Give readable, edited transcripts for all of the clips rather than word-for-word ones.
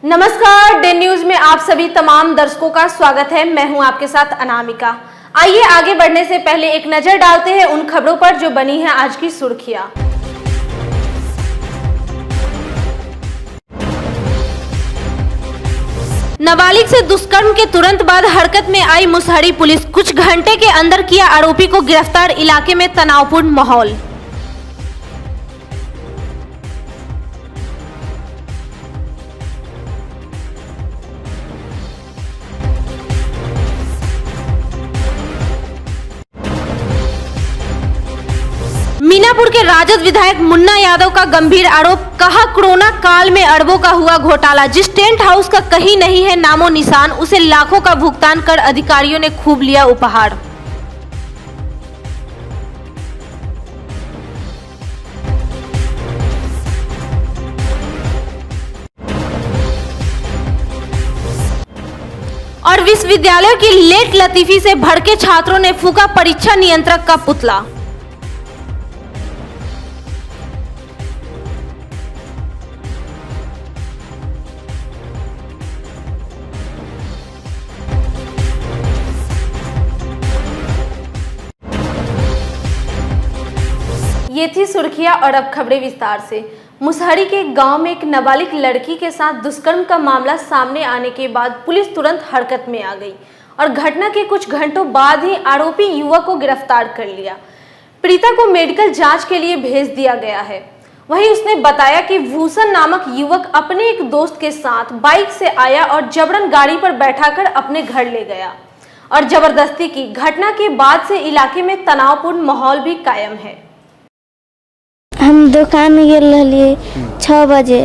नमस्कार, day news में आप सभी तमाम दर्शकों का स्वागत है। मैं हूं आपके साथ अनामिका। आइए आगे बढ़ने से पहले एक नजर डालते हैं उन खबरों पर जो बनी है आज की सुर्खियां। नाबालिग से दुष्कर्म के तुरंत बाद हरकत में आई मुसहरी पुलिस। कुछ घंटे के अंदर किया आरोपी को गिरफ्तार। इलाके में तनावपूर्ण माहौल। मीनापुर के राजद विधायक मुन्ना यादव का गंभीर आरोप। कहा, कोरोना काल में अरबों का हुआ घोटाला। जिस टेंट हाउस का कहीं नहीं है नामो निशान, उसे लाखों का भुगतान कर अधिकारियों ने खूब लिया उपहार। और विश्वविद्यालयों की लेट लतीफी से भड़के छात्रों ने फूंका परीक्षा नियंत्रक का पुतला। ये थी सुर्खियां और अब खबरें विस्तार से। मुसहरी के गांव में एक नाबालिग लड़की के साथ दुष्कर्म का मामला सामने आने के बाद पुलिस तुरंत हरकत में आ गई और घटना के कुछ घंटों बाद ही आरोपी युवक को गिरफ्तार कर लिया। पीड़िता को मेडिकल जांच के लिए भेज दिया गया है। वहीं उसने बताया कि भूषण नामक युवक अपने एक दोस्त के साथ बाइक से आया और जबरन गाड़ी पर बैठाकर अपने घर ले गया और जबरदस्ती की। घटना के बाद से इलाके में तनावपूर्ण माहौल भी कायम है। हम दुकान में गेल रही 6 बजे,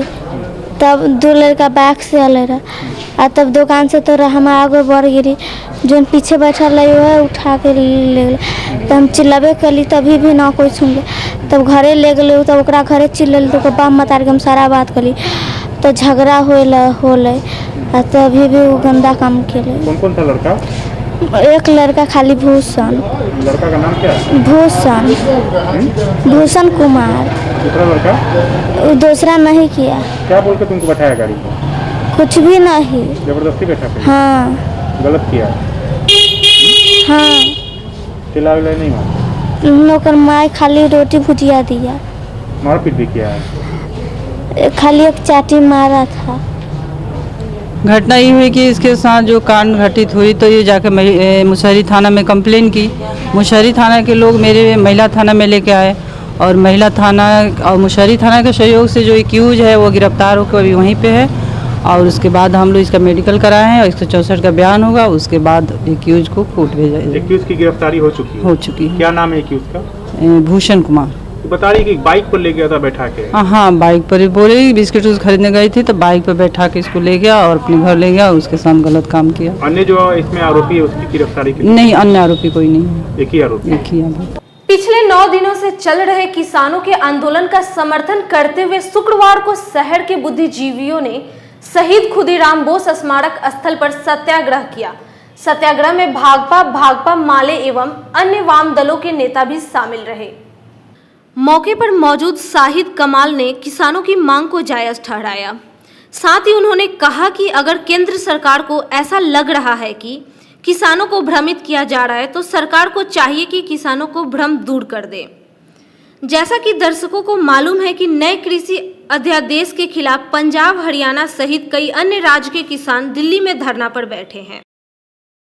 तब 2 लड़का बाइक से आल रहा। तब दुकान से तो हम आगे बढ़ गिरी, जो पीछे बैठा रही वह उठा के ले गए। तब हम चिल्लाबे कली, तभी भी ना कोई सुन ले। तब घरे ले गए, तब ओकरा घरे चिल्ल तो बाप मतार के हम सारा बात कली, तो झगड़ा होले तभी भी वो गंदा काम केले। कौन था लड़का? एक लड़का खाली भूषण। लड़का का नाम क्या है? भूषण कुमार। दूसरा लड़का? दूसरा नहीं किया। क्या बोल के तुमको बैठाया गाड़ी पर? कुछ भी नहीं। जबरदस्ती बैठा के? हाँ। गलत किया? हाँ। चिल्ला नहीं मार? हम लोग का माँ खाली रोटी भुजिया दिया। मारपीट भी किया है? खाली एक चाटी मारा था। घटना ये हुई कि इसके साथ जो कांड घटित हुई तो ये जाकर मुसहरी थाना में कंप्लेन की। मुसहरी थाना के लोग मेरे महिला थाना में लेके आए और महिला थाना और मुसहरी थाना के सहयोग से जो एक्यूज है वो गिरफ्तार होकर अभी वहीं पे है। और उसके बाद हम लोग इसका मेडिकल कराए हैं और 164 का बयान होगा। उसके बाद एक्यूज को कोर्ट भेजा जाएगा। एक्यूज की गिरफ्तारी हो चुकी है। क्या नाम है एक्यूज का? भूषण कुमार। बता रही कि बाइक पर ले गया था बैठा के? हाँ, बाइक पर बोले बिस्किट खरीदने गई थी तो बाइक पर बैठा के इसको ले गया और अपने घर ले गया। उसके साथ गलत काम किया। अन्य जो इसमें आरोपी है उसकी गिरफ्तारी की? नहीं, अन्य आरोपी कोई नहीं है। एक ही आरोपी? एक ही आरोपी। पिछले 9 दिनों से चल रहे किसानों के आंदोलन का समर्थन करते हुए शुक्रवार को शहर के बुद्धिजीवियों ने शहीद खुदीराम बोस स्मारक स्थल पर सत्याग्रह किया। सत्याग्रह में भाकपा, माले एवं अन्य वाम दलों के नेता भी शामिल रहे। मौके पर मौजूद शाहिद कमाल ने किसानों की मांग को जायज ठहराया। साथ ही उन्होंने कहा कि अगर केंद्र सरकार को ऐसा लग रहा है कि किसानों को भ्रमित किया जा रहा है तो सरकार को चाहिए कि किसानों को भ्रम दूर कर दे। जैसा कि दर्शकों को मालूम है कि नए कृषि अध्यादेश के खिलाफ पंजाब, हरियाणा सहित कई अन्य राज्य के किसान दिल्ली में धरना पर बैठे हैं।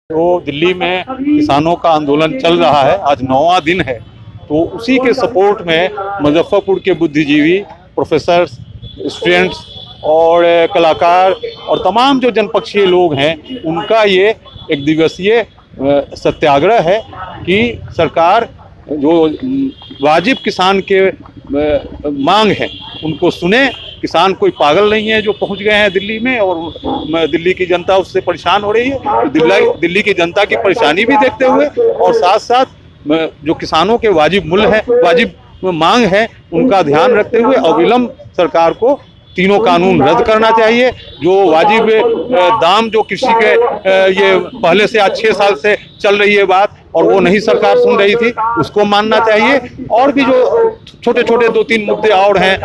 तो दिल्ली में किसानों का आंदोलन चल रहा है, आज 9वां दिन है। तो उसी के सपोर्ट में मुजफ्फरपुर के बुद्धिजीवी, प्रोफेसर, स्टूडेंट्स और कलाकार और तमाम जो जनपक्षीय लोग हैं उनका ये एक दिवसीय सत्याग्रह है कि सरकार जो वाजिब किसान के मांग है उनको सुने। किसान कोई पागल नहीं है जो पहुंच गए हैं दिल्ली में और दिल्ली की जनता उससे परेशान हो रही है। दिल्ली की जनता की परेशानी भी देखते हुए और साथ साथ जो किसानों के वाजिब मूल्य है, वाजिब मांग है, उनका ध्यान रखते हुए अविलंब सरकार को तीनों कानून रद्द करना चाहिए। जो वाजिब दाम जो कृषि के ये पहले से आज 6 साल से चल रही है बात और वो नहीं सरकार सुन रही थी, उसको मानना चाहिए। और भी जो छोटे छोटे 2-3 मुद्दे और हैं,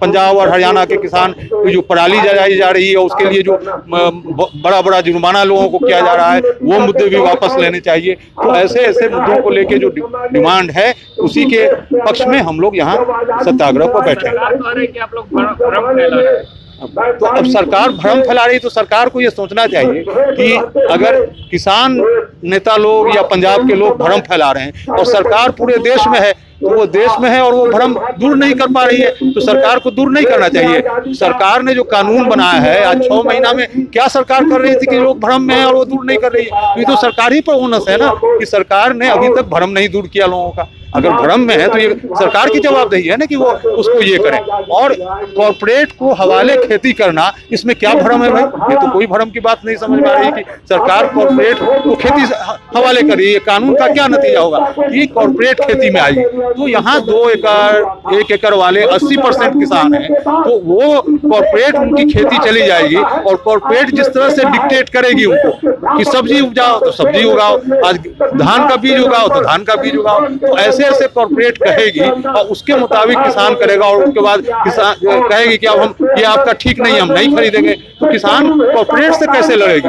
पंजाब और हरियाणा के किसान जो पराली जलाई जा रही है उसके लिए जो बड़ा बड़ा जुर्माना लोगों को किया जा रहा है, वो मुद्दे भी वापस लेने चाहिए। तो ऐसे ऐसे मुद्दों को लेके जो डिमांड है उसी के पक्ष में हम लोग यहाँ सत्याग्रह पर बैठे हैं। तो अब सरकार भ्रम फैला रही, तो सरकार को ये सोचना चाहिए कि अगर किसान नेता लोग या पंजाब के लोग भ्रम फैला रहे हैं और सरकार पूरे देश में है, तो वो देश में है और वो भ्रम दूर नहीं कर पा रही है, तो सरकार को दूर नहीं करना चाहिए। सरकार ने जो कानून बनाया है, आज 6 महीना में क्या सरकार कर रही थी कि लोग भ्रम में है और वो दूर नहीं कर रही है? तो ये तो सरकार ही पर ओनस है ना कि सरकार ने अभी तक भ्रम नहीं दूर किया लोगों का। अगर भ्रम में है तो ये सरकार की जवाबदेही है ना कि वो उसको ये करें। और कॉर्पोरेट को हवाले खेती करना, इसमें क्या भ्रम है भाई? ये तो कोई भ्रम की बात नहीं समझ में आ रही कि सरकार कॉर्पोरेट को खेती हवाले कर रही है। कानून का क्या नतीजा होगा कि कॉर्पोरेट खेती में आएगी। तो यहाँ 2 एकड़ 1 एकड़ वाले 80% किसान हैं, तो वो कॉर्पोरेट उनकी खेती चली जाएगी और कॉर्पोरेट जिस तरह से डिक्टेट करेगी उनको कि सब्जी उपजाओ तो सब्जी उगाओ, आज धान का बीज उगाओ तो धान का बीज उगाओ, तो ऐसे ऐसे कॉर्पोरेट कहेगी और उसके मुताबिक किसान करेगा। और उसके बाद किसान कहेगी कि अब हम ये आपका ठीक नहीं, हम नहीं खरीदेंगे। तो किसान कॉर्पोरेट से कैसे लड़ेगी?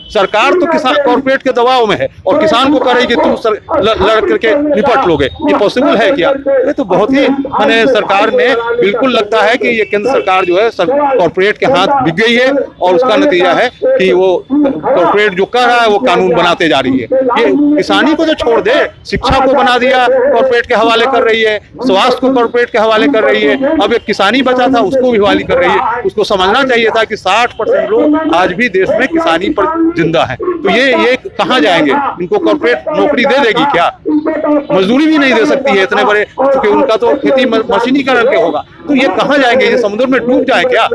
सरकार तो किसान कॉर्पोरेट के दबाव में है और किसान को करेगी तुम लड़ करके निपट लोगे। ये पॉसिबल है क्या? ये तो बहुत ही मैंने सरकार ने बिल्कुल लगता है कि ये केंद्र सरकार जो है कॉर्पोरेट के हाथ बिक गई है और उसका नतीजा है कि वो कॉर्पोरेट जो कर रहा है वो कानून बनाते जा रही है। ये किसानी को तो छोड़ दे, शिक्षा को बना दिया कॉर्पोरेट के हवाले कर रही है, स्वास्थ्य को कॉर्पोरेट के हवाले कर रही है, अब एक किसानी बचा था उसको भी हवाले कर रही है। उसको समझना चाहिए था कि 60% लोग आज भी देश में किसानी पर जिंदा है। तो ये कहाँ जाएंगे? इनको कॉर्पोरेट नौकरी दे देगी क्या? मजदूरी भी नहीं दे सकती है इतने बड़े, क्योंकि उनका तो खेती मशीनीकरण के होगा। तो ये कहाँ जाएंगे? ये समुद्र में डूब जाए क्या?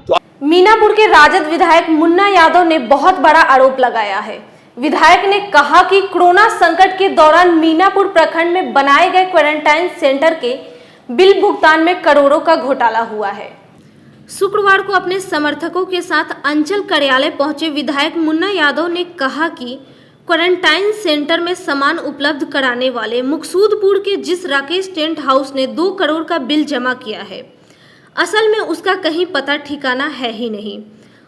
तो मीनापुर के राजद विधायक मुन्ना यादव ने बहुत बड़ा आरोप लगाया है। विधायक ने कहा कि कोरोना संकट के दौरान मीनापुर प्रखंड में बनाए गए क्वारंटाइन सेंटर के बिल भुगतान में करोड़ों का घोटाला हुआ है। शुक्रवार को अपने समर्थकों के साथ अंचल कार्यालय पहुंचे विधायक मुन्ना यादव ने कहा कि क्वारंटाइन सेंटर में सामान उपलब्ध कराने वाले मुकसूदपुर के जिस राकेश टेंट हाउस ने 2 करोड़ का बिल जमा किया है, असल में उसका कहीं पता ठिकाना है ही नहीं।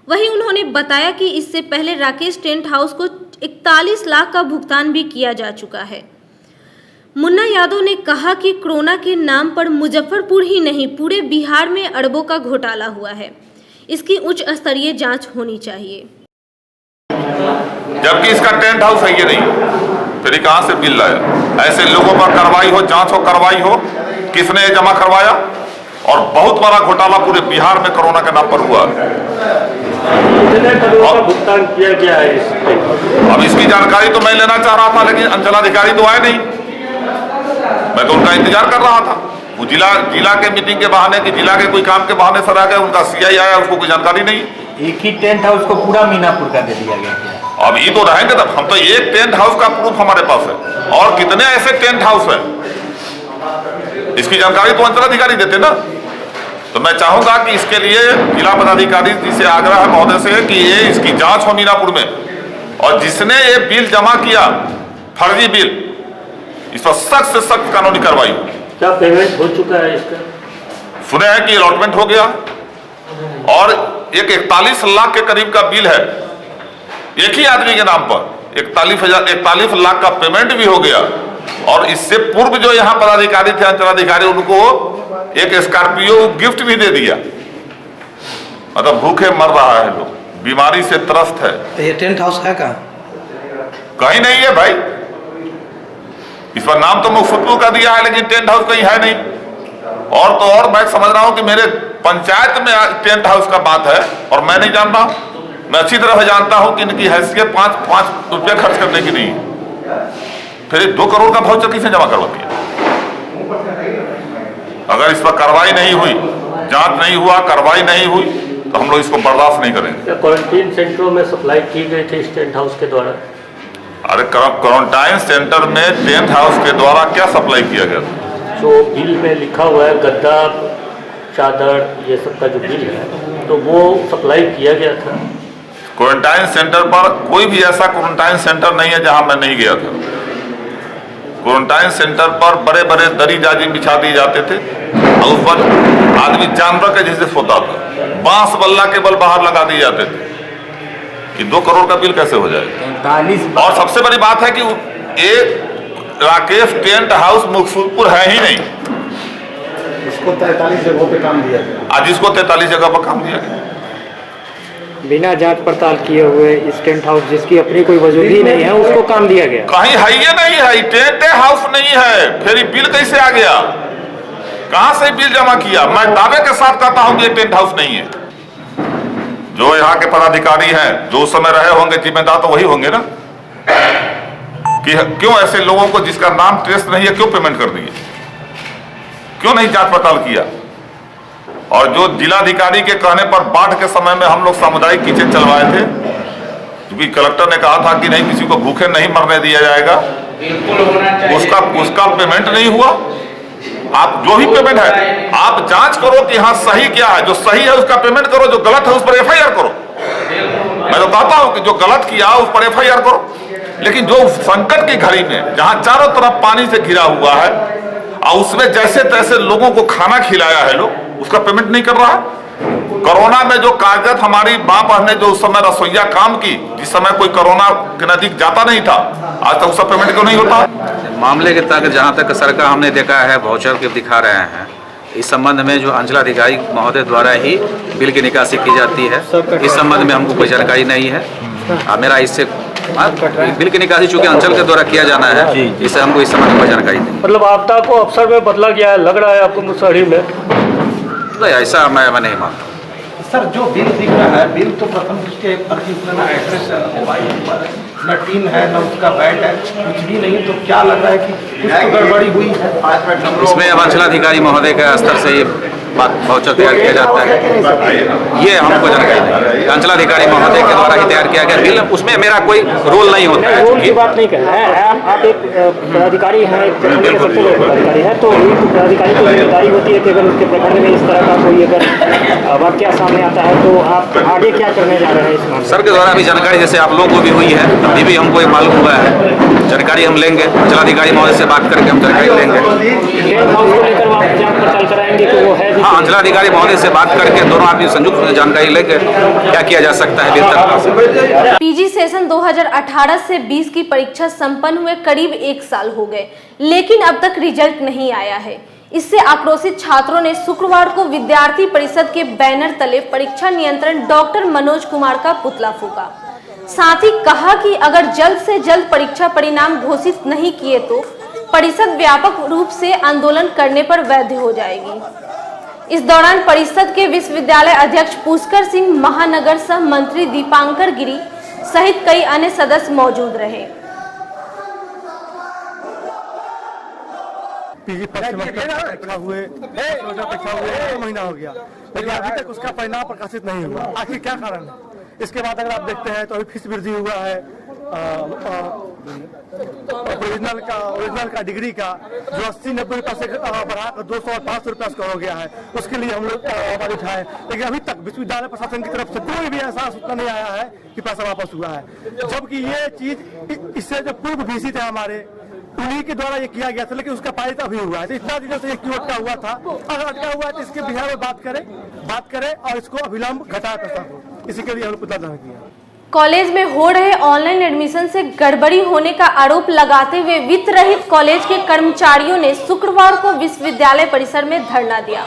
वहीं उन्होंने बताया कि इससे पहले राकेश टेंट हाउस को 41 लाख का भुगतान भी किया जा चुका है। मुन्ना यादव ने कहा कि कोरोना के नाम पर मुजफ्फरपुर ही नहीं पूरे बिहार में अरबों का घोटाला हुआ है। इसकी उच्च स्तरीय जांच होनी चाहिए। जबकि इसका टेंट हाउस है ये नहीं, फिर कहां से बिल लाया? ऐसे लोगों पर कार्रवाई हो, जांच हो, कार्रवाई हो, किसने जमा करवाया? और बहुत बड़ा घोटाला पूरे बिहार में कोरोना के नाम पर हुआ। भुगतान किया गया है। अब इसकी जानकारी तो मैं लेना चाह रहा था, लेकिन अंचलाधिकारी तो आए नहीं। मैं तो उनका इंतजार कर रहा था। वो जिला के मीटिंग के बहाने कि जिला के कोई काम के बहाने सर आ गए, उनका सीआई आया, उसको कोई जानकारी नहीं। एक ही टेंट हाउस को पूरा मीनापुर का दे दिया गया। अब ये तो रहेंगे तब, हम तो एक टेंट हाउस का प्रूफ हमारे पास है और कितने ऐसे टेंट हाउस है, इसकी जानकारी तो अंचलाधिकारी देते ना। तो मैं चाहूंगा कि इसके लिए जिला पदाधिकारी जी से आग्रह है महोदय से कि ये इसकी जांच हो मीनापुर में, और जिसने ये बिल जमा किया फर्जी बिल, इस पर सख्त से सख्त कानूनी कार्रवाई हो। क्या पेमेंट हो चुका है इसका? सुने हैं कि अलॉटमेंट हो गया और एक 41 लाख के करीब का बिल है एक ही आदमी के नाम पर। 41 लाख का पेमेंट भी हो गया। और इससे पूर्व जो यहाँ पदाधिकारी थे, अंचलाधिकारी, उनको एक स्कॉर्पियो गिफ्ट भी दे दिया। मतलब भूखे मर रहा है लोग, बीमारी से त्रस्त है। तो ये टेंट हाउस है कहाँ? कहीं नहीं है भाई। इस पर नाम तो मुफ्तपुर का दिया है, लेकिन टेंट हाउस कहीं है नहीं। और तो और मैं समझ रहा हूं कि मेरे पंचायत में टेंट हाउस का बात है और मैं नहीं जानता। मैं अच्छी तरह से जानता हूं कि इनकी हैसियत 5 रुपये खर्च करने की नहीं है। फिर 2 करोड़ का वाउचर किसने जमा करवा दिया? अगर इस पर कार्रवाई नहीं हुई, जांच नहीं हुआ, कार्रवाई नहीं हुई, तो हम लोग इसको बर्दाश्त नहीं करेंगे। क्वारंटीन सेंटरों में सप्लाई की गई थी इस टेंट हाउस के द्वारा? अरे क्वारंटाइन सेंटर में टेंट हाउस के द्वारा क्या सप्लाई किया गया था? जो बिल में लिखा हुआ है गद्दा, चादर, ये सब का जो बिल है, तो वो सप्लाई किया गया था। क्वारंटाइन सेंटर पर कोई भी ऐसा क्वारंटाइन सेंटर नहीं है जहां मैं नहीं गया था। क्वारंटाइन सेंटर पर बड़े बड़े दरी जाजी बिछा दिए जाते थे और उस पर आदमी जानवर के जैसे सोता था, बांस बल्ला के बल बाहर लगा दिए जाते थे कि 2 करोड़ का बिल कैसे हो जाएगा। 43 और सबसे बड़ी बात है कि एक राकेश टेंट हाउस मुजफ्फरपुर है ही नहीं, इसको 43 जगहों पे काम दिया गया। आज इसको 43 जगह पर काम दिया गया। बिना जांच पड़ताल किए हुए इस टेंट हाउस जिसकी अपनी कोई वजूद ही नहीं है उसको काम दिया गया। कहीं है ये नहीं है, टेंट हाउस नहीं है, फिर ये बिल कैसे आ गया, कहां से बिल जमा किया? मैं दावे के साथ कहता हूं कि ये टेंट हाउस नहीं है। जो यहाँ के पदाधिकारी हैं जो उस समय रहे होंगे जिम्मेदार तो वही होंगे ना, कि क्यों ऐसे लोगों को जिसका नाम ट्रेस नहीं है क्यों पेमेंट कर दिए, क्यों नहीं जांच पड़ताल किया? और जो जिलाधिकारी के कहने पर बाढ़ के समय में हम लोग सामुदायिक किचन चलवाए थे, क्योंकि कलेक्टर ने कहा था कि नहीं किसी को भूखे नहीं मरने दिया जाएगा, उसका पेमेंट नहीं हुआ। आप जो भी पेमेंट है आप जांच करो कि हाँ सही क्या है, जो सही है उसका पेमेंट करो, जो गलत है उस पर FIR करो। मैं तो कहता हूं कि जो गलत किया उस पर FIR करो, लेकिन जो संकट की घड़ी में जहां चारों तरफ पानी से घिरा हुआ है और उसमें जैसे तैसे लोगों को खाना खिलाया है लोग, उसका पेमेंट नहीं कर रहा है। कोरोना में जो कागज हमारी मां बहन ने जो उस समय रसोईया काम की, जिस समय कोई कोरोना के नजदीक जाता नहीं था, आज तक उसका पेमेंट क्यों नहीं होता? मामले के तक जहां तक सरकार हमने देखा है वाउचर के दिखा रहे हैं, इस संबंध में जो अंचलाधिकारी महोदय द्वारा ही बिल की निकासी की जाती है, इस संबंध में हमको कोई जानकारी नहीं है। मेरा इससे बिल की निकासी चूंकि अंचल के द्वारा किया जाना है, इससे हमको इस संबंध में कोई जानकारी नहीं। मतलब आपदा को अवसर में बदला गया है, लग रहा है आपको मुसहरी में? नहीं, ऐसा मैं नहीं मानता। सर जो बिल दिख रहा है, बिल तो प्रथम उसके ना एड्रेस है, मोबाइल नंबर है, न टीम है, न उसका बैट है, कुछ भी नहीं, तो क्या लग रहा है कि कुछ तो गड़बड़ी हुई है? इसमें अब अंचलाधिकारी महोदय के स्तर से ये बात वाउचर तैयार किया जाता है, ये हमको जानकारी नहीं। अंचलाधिकारी महोदय के द्वारा ही तैयार किया गया बिल, उसमें मेरा कोई रोल नहीं होता है। रोल की बात नहीं कर रहे हैं आप, एक पदाधिकारी हैं, एक प्रखंड के सबसे बड़े पदाधिकारी हैं, तो एक पदाधिकारी की जिम्मेदारी होती है कि अगर उसके प्रखंड में इस तरह का कोई अगर वाकया सामने आता है तो आप आगे क्या करने जा रहे हैं इस मामले? सर के द्वारा भी जानकारी जैसे आप लोगों को भी हुई है, अभी भी हमको ये मालूम हुआ है, जानकारी हम लेंगे, अंचलाधिकारी महोदय से बात करके हम जानकारी लेंगे। टेंट हाउस को लेकर आप जांच पड़ताल कराएंगे कि वो है? हाँ, अंचलाधिकारी महोदय से बात करके दोनों आदमी संयुक्त जानकारी लेंगे क्या किया जा सकता है बेहतर। पीजी सेशन 2018 से 20 की परीक्षा संपन्न हुए करीब 1 साल हो गए, लेकिन अब तक रिजल्ट नहीं आया है। इससे आक्रोशित छात्रों ने शुक्रवार को विद्यार्थी परिषद के बैनर तले परीक्षा नियंत्रण डॉक्टर मनोज कुमार का पुतला फूंका। साथ ही कहा कि अगर जल्द से जल्द परीक्षा परिणाम घोषित नहीं किए तो परिषद व्यापक रूप से आंदोलन करने पर बाध्य हो जाएगी। इस दौरान परिषद के विश्वविद्यालय अध्यक्ष पुष्कर सिंह, महानगर सह मंत्री दीपांकर गिरी सहित कई अन्य सदस्य मौजूद रहे। पीजी परीक्षा हुए 1 महीना हो गया, लेकिन अभी तक उसका परिणाम प्रकाशित नहीं हुआ। आखिर क्या कारण है? इसके बाद अगर आप देखते हैं तो अभी फीस वृद्धि हुआ है, ओरिजिनल का डिग्री का जो 80-90 रुपये से बढ़ा कर 200 और 500 रुपये का हो गया है, उसके लिए हम लोग आवाज उठाए, लेकिन अभी तक विश्वविद्यालय प्रशासन की तरफ से कोई भी ऐसा सूचना नहीं आया है कि पैसा वापस हुआ है। जबकि ये चीज इससे जो पूर्व VC थे हमारे, उन्हीं के द्वारा ये किया गया था, लेकिन उसका पारित अभी हुआ है। तो इतना दिनों से ये क्यों अटका हुआ था? अगर अटका हुआ है तो इसके बिहार में बात करें और इसको अविलंब घटाए पैसा को, इसी के लिए हम पुतला दहन किया। कॉलेज में हो रहे ऑनलाइन एडमिशन से गड़बड़ी होने का आरोप लगाते हुए वित्त रहित कॉलेज के कर्मचारियों ने शुक्रवार को विश्वविद्यालय परिसर में धरना दिया।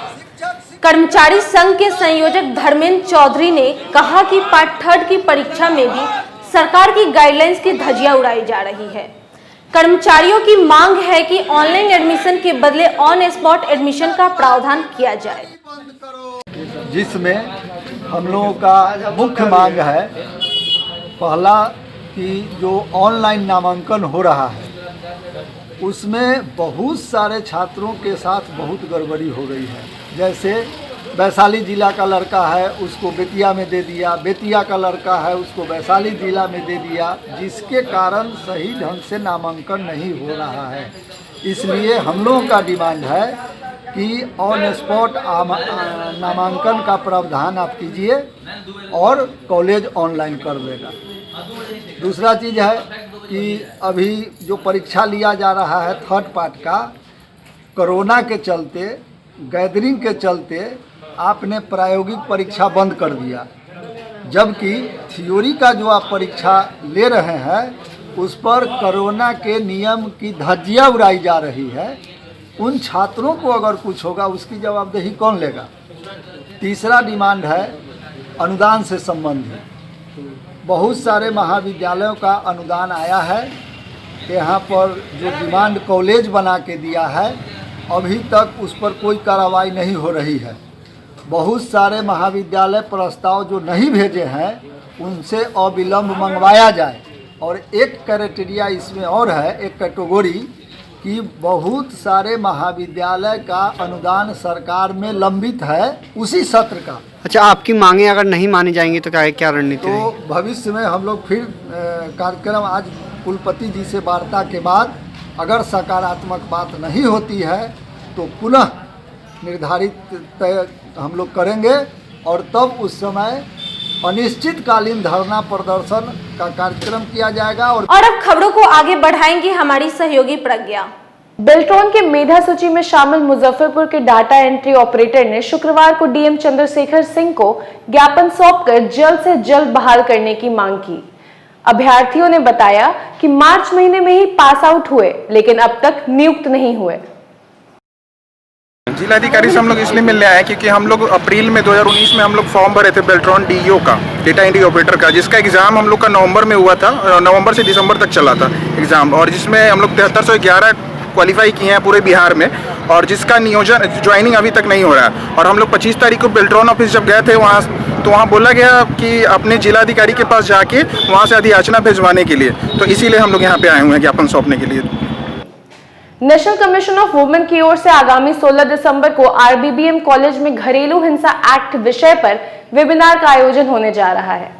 कर्मचारी संघ के संयोजक धर्मेंद्र चौधरी ने कहा कि पार्ट 3 की परीक्षा में भी सरकार की गाइडलाइंस की धज्जियां उड़ाई जा रही है। कर्मचारियों की मांग है कि ऑनलाइन एडमिशन के बदले ऑन स्पॉट एडमिशन का प्रावधान किया जाए, जिसमें हम लोगों का मुख्य मांग है पहला कि जो ऑनलाइन नामांकन हो रहा है उसमें बहुत सारे छात्रों के साथ बहुत गड़बड़ी हो रही है। जैसे वैशाली जिला का लड़का है उसको बेतिया में दे दिया, बेतिया का लड़का है उसको वैशाली जिला में दे दिया, जिसके कारण सही ढंग से नामांकन नहीं हो रहा है। इसलिए हम लोगों का डिमांड है कि ऑन स्पॉट नामांकन का प्रावधान आप कीजिए और कॉलेज ऑनलाइन कर देगा। दूसरा चीज़ है कि अभी जो परीक्षा लिया जा रहा है थर्ड पार्ट का, कोरोना के चलते, गैदरिंग के चलते आपने प्रायोगिक परीक्षा बंद कर दिया, जबकि थ्योरी का जो आप परीक्षा ले रहे हैं उस पर कोरोना के नियम की धज्जियाँ उड़ाई जा रही है। उन छात्रों को अगर कुछ होगा उसकी जवाबदेही कौन लेगा? तीसरा डिमांड है अनुदान से संबंधित। बहुत सारे महाविद्यालयों का अनुदान आया है, यहाँ पर जो डिमांड कॉलेज बना के दिया है अभी तक उस पर कोई कार्रवाई नहीं हो रही है। बहुत सारे महाविद्यालय प्रस्ताव जो नहीं भेजे हैं उनसे अविलंब मंगवाया जाए। और एक क्राइटेरिया इसमें और है, एक कैटेगरी कि बहुत सारे महाविद्यालय का अनुदान सरकार में लंबित है उसी सत्र का। अच्छा, आपकी मांगे अगर नहीं मानी जाएंगी तो क्या रणनीति तो रहेगी? भविष्य में हम लोग फिर कार्यक्रम, आज कुलपति जी से वार्ता के बाद अगर सकारात्मक बात नहीं होती है तो पुनः निर्धारित तय हम लोग करेंगे और तब उस समय अनिश्चितकालीन धरना प्रदर्शन का कार्यक्रम किया जाएगा। और अब खबरों को आगे बढ़ाएंगे हमारी सहयोगी प्रज्ञा। बेल्ट्रॉन के मेधा सूची में शामिल मुजफ्फरपुर के डाटा एंट्री ऑपरेटर ने शुक्रवार को डीएम चंद्रशेखर सिंह को ज्ञापन सौंपकर जल्द से जल्द बहाल करने की मांग की। अभ्यर्थियों ने बताया कि मार्च महीने में ही पास आउट हुए, लेकिन अब तक नियुक्त नहीं हुए। जिलाधिकारी से हम लोग इसलिए मिलने आए क्योंकि हम लोग अप्रैल में 2019 में हम लोग फॉर्म भरे थे बेल्ट्रॉन डीईओ का, डेटा एंट्री ऑपरेटर का, जिसका एग्ज़ाम हम लोग का नवंबर में हुआ था, नवंबर से दिसंबर तक चला था एग्ज़ाम, और जिसमें हम लोग 7311 क्वालिफाई किए हैं पूरे बिहार में, और जिसका नियोजन ज्वाइनिंग अभी तक नहीं हो रहा है। और हम लोग 25 तारीख को बेल्ट्रॉन ऑफिस जब गए थे वहाँ बोला गया कि अपने जिलाधिकारी के पास जाके वहाँ से अधियाचना भिजवाने के लिए, तो इसीलिए हम लोग यहाँ पे आए हुए हैं ज्ञापन सौंपने के लिए। नेशनल कमीशन ऑफ वुमेन की ओर से आगामी 16 दिसंबर को आरबीबीएम कॉलेज में घरेलू हिंसा एक्ट विषय पर वेबिनार का आयोजन होने जा रहा है।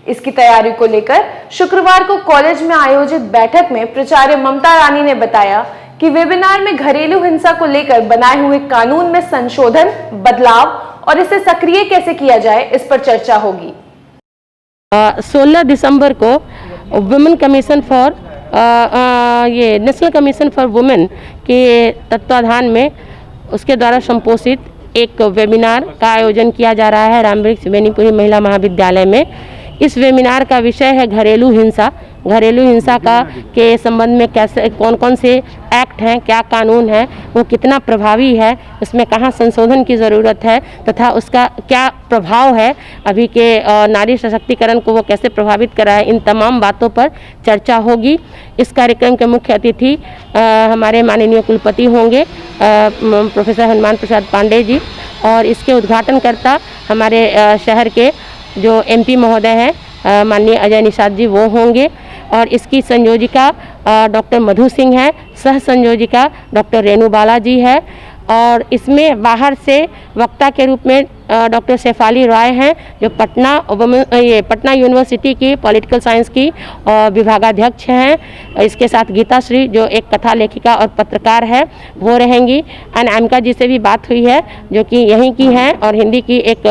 इसकी तैयारी को लेकर शुक्रवार को कॉलेज में आयोजित बैठक में प्राचार्य ममता रानी ने बताया कि वेबिनार में घरेलू हिंसा को लेकर बनाए हुए कानून में संशोधन, बदलाव और इसे सक्रिय कैसे किया जाए, इस पर चर्चा होगी। 16 दिसंबर को वुमेन कमीशन फॉर ये नेशनल कमीशन फॉर वुमेन के तत्वाधान में उसके द्वारा संपोषित एक वेबिनार का आयोजन किया जा रहा है रामवृक्ष बेनीपुरी महिला महाविद्यालय में। इस वेबिनार का विषय है घरेलू हिंसा। घरेलू हिंसा का के संबंध में कैसे कौन कौन से एक्ट हैं, क्या कानून है, वो कितना प्रभावी है, उसमें कहाँ संशोधन की ज़रूरत है तथा उसका क्या प्रभाव है, अभी के नारी सशक्तिकरण को वो कैसे प्रभावित कर रहा है, इन तमाम बातों पर चर्चा होगी। इस कार्यक्रम के मुख्य अतिथि हमारे माननीय कुलपति होंगे प्रोफेसर हनुमान प्रसाद पांडे जी, और इसके उद्घाटनकर्ता हमारे शहर के जो एमपी महोदय हैं माननीय अजय निषाद जी, वो होंगे। और इसकी संयोजिका डॉक्टर मधु सिंह है, सह संयोजिका डॉक्टर रेणु बाला जी है, और इसमें बाहर से वक्ता के रूप में डॉक्टर शेफाली रॉय हैं जो पटना यूनिवर्सिटी की पॉलिटिकल साइंस की विभागाध्यक्ष हैं। इसके साथ गीता श्री जो एक कथा लेखिका और पत्रकार है वो रहेंगी। अनामिका जी से भी बात हुई है जो कि यहीं की हैं और हिंदी की एक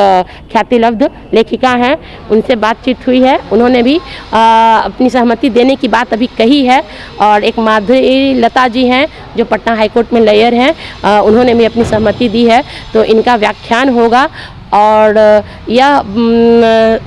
ख्यातिलब्ध लेखिका हैं, उनसे बातचीत हुई है, उन्होंने भी अपनी सहमति देने की बात अभी कही है। और एक माधुरी लता जी हैं जो पटना हाईकोर्ट में लॉयर हैं, उन्होंने भी अपनी सहमति दी है। तो इनका व्याख्यान होगा और यह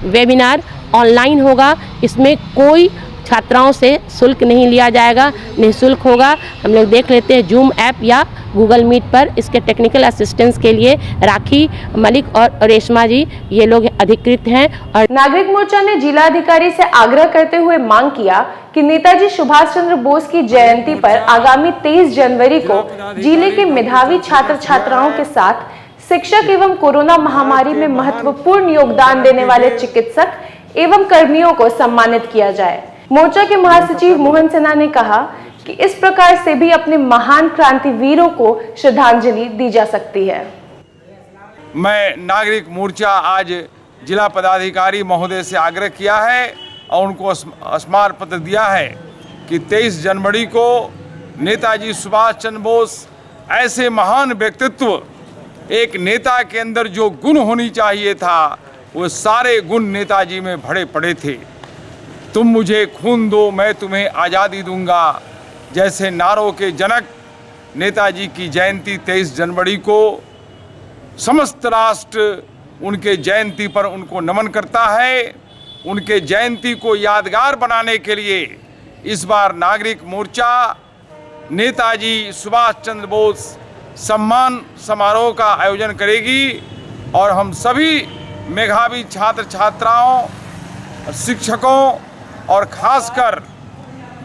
वेबिनार ऑनलाइन होगा। इसमें कोई छात्राओं से शुल्क नहीं लिया जाएगा, निःशुल्क होगा। हम लोग देख लेते हैं जूम ऐप या गूगल मीट पर। इसके टेक्निकल असिस्टेंस के लिए राखी मलिक और रेशमा जी ये लोग अधिकृत हैं। और नागरिक मोर्चा ने जिलाधिकारी से आग्रह करते हुए मांग किया कि नेताजी सुभाष चंद्र बोस की जयंती पर आगामी 23 जनवरी को जिले के मेधावी छात्र छात्राओं के साथ शिक्षक एवं कोरोना महामारी में महत्वपूर्ण योगदान देने वाले चिकित्सक एवं कर्मियों को सम्मानित किया जाए। मोर्चा के महासचिव मोहन सिन्हा ने कहा कि इस प्रकार से भी अपने महान क्रांतिवीरों को श्रद्धांजलि दी जा सकती है। मैं नागरिक मोर्चा आज जिला पदाधिकारी महोदय से आग्रह किया है और उनको स्मारक पत्र दिया है कि 23 जनवरी को नेताजी सुभाष चंद्र बोस ऐसे महान व्यक्तित्व, एक नेता के अंदर जो गुण होनी चाहिए था वो सारे गुण नेताजी में भरे पड़े थे। तुम मुझे खून दो मैं तुम्हें आज़ादी दूंगा जैसे नारों के जनक नेताजी की जयंती 23 जनवरी को समस्त राष्ट्र उनके जयंती पर उनको नमन करता है। उनके जयंती को यादगार बनाने के लिए इस बार नागरिक मोर्चा नेताजी सुभाष चंद्र बोस सम्मान समारोह का आयोजन करेगी और हम सभी मेधावी छात्र छात्राओं, शिक्षकों और खासकर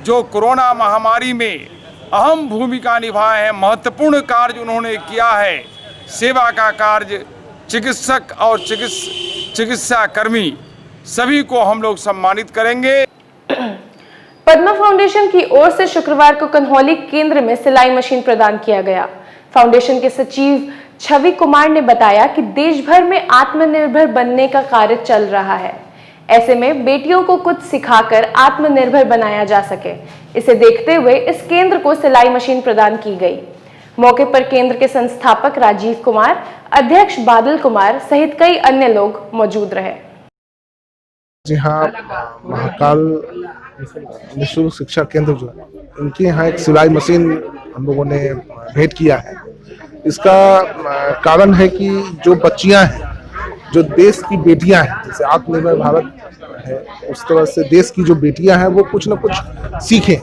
जो कोरोना महामारी में अहम भूमिका निभाए हैं, महत्वपूर्ण कार्य उन्होंने किया है, सेवा का कार्य, चिकित्सक और चिकित्सा कर्मी सभी को हम लोग सम्मानित करेंगे। पद्मा फाउंडेशन की ओर से शुक्रवार को कन्हौली केंद्र में सिलाई मशीन प्रदान किया गया। फाउंडेशन के सचिव छवि कुमार ने बताया कि देश भर में आत्मनिर्भर बनने का कार्य चल रहा है। ऐसे में बेटियों को कुछ सिखाकर आत्मनिर्भर बनाया जा सके, इसे देखते हुए इस केंद्र को सिलाई मशीन प्रदान की गई। मौके पर केंद्र के संस्थापक राजीव कुमार, अध्यक्ष बादल कुमार सहित कई अन्य लोग मौजूद रहे। जी हाँ, महाकाल निःशुल्क शिक्षा केंद्र जो है, इनके यहाँ एक सिलाई मशीन हम लोगों ने भेंट किया है। इसका कारण है कि जो बच्चियां हैं, जो देश की बेटियां हैं, जैसे आत्मनिर्भर भारत है उस तरह से देश की जो बेटियां हैं वो कुछ न कुछ सीखें,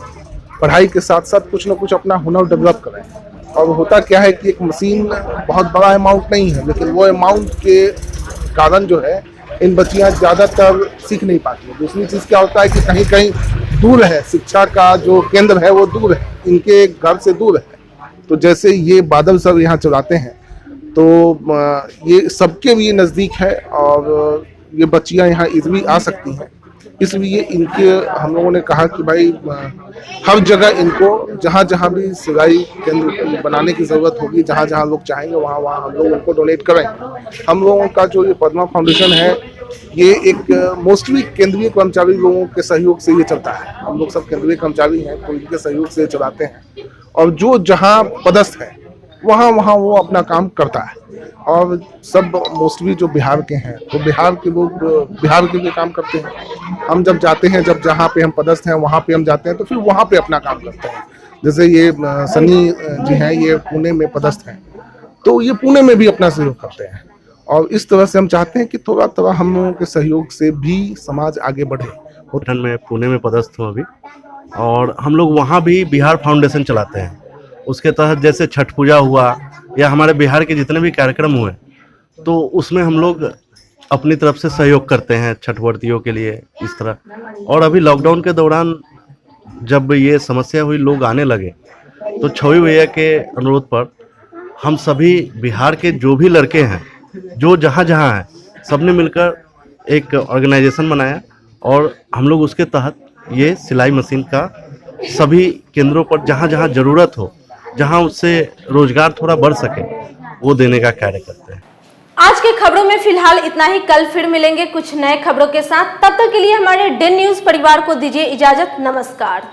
पढ़ाई के साथ साथ कुछ न कुछ अपना हुनर डेवलप करें। और होता क्या है कि एक मशीन बहुत बड़ा अमाउंट नहीं है, लेकिन वो अमाउंट के कारण जो है इन बच्चियां ज़्यादातर सीख नहीं पाती है। दूसरी चीज़ क्या होता है कि कहीं कहीं दूर है, शिक्षा का जो केंद्र है वो दूर है, इनके घर से दूर है। तो जैसे ये बादल सर यहाँ चलाते हैं तो ये सबके लिए नज़दीक है और ये बच्चियाँ यहाँ इजली आ सकती हैं। इसलिए इनके हम लोगों ने कहा कि भाई हर जगह इनको जहाँ जहाँ भी सिलाई केंद्र बनाने की ज़रूरत होगी, जहाँ जहाँ लोग चाहेंगे वहाँ वहाँ हम लोग उनको डोनेट करेंगे। हम लोगों का जो ये पद्मा फाउंडेशन है ये एक मोस्टली केंद्रीय कर्मचारी लोगों के सहयोग से ये चलता है। हम लोग सब केंद्रीय कर्मचारी हैं तो इनके सहयोग से चलाते हैं और जो जहाँ पदस्थ है वहाँ वहाँ वो अपना काम करता है। और सब मोस्टली जो बिहार के हैं तो बिहार के लोग बिहार के लिए काम करते हैं। हम जब जाते हैं, जब जहाँ पे हम पदस्थ हैं वहाँ पे हम जाते हैं तो फिर वहाँ पे अपना काम करते हैं। जैसे ये सनी जी हैं, ये पुणे में पदस्थ हैं तो ये पुणे में भी अपना सहयोग करते हैं। और इस तरह से हम चाहते हैं कि थोड़ा थोड़ा हम लोगों के सहयोग से भी समाज आगे बढ़े। संगठन में पुणे में पदस्थ हूँ अभी, और हम लोग वहाँ भी बिहार फाउंडेशन चलाते हैं। उसके तहत जैसे छठ पूजा हुआ या हमारे बिहार के जितने भी कार्यक्रम हुए तो उसमें हम लोग अपनी तरफ से सहयोग करते हैं छठवर्तियों के लिए इस तरह। और अभी लॉकडाउन के दौरान जब ये समस्या हुई, लोग आने लगे, तो छवि भैया के अनुरोध पर हम सभी बिहार के जो भी लड़के हैं, जो जहाँ जहाँ हैं, सबने मिलकर एक ऑर्गेनाइजेशन बनाया और हम लोग उसके तहत ये सिलाई मशीन का सभी केंद्रों पर जहाँ जहाँ ज़रूरत हो, जहाँ उससे रोजगार थोड़ा बढ़ सके, वो देने का कार्य करते हैं। आज के खबरों में फिलहाल इतना ही। कल फिर मिलेंगे कुछ नए खबरों के साथ। तब तक के लिए हमारे डेन न्यूज़ परिवार को दीजिए इजाजत। नमस्कार।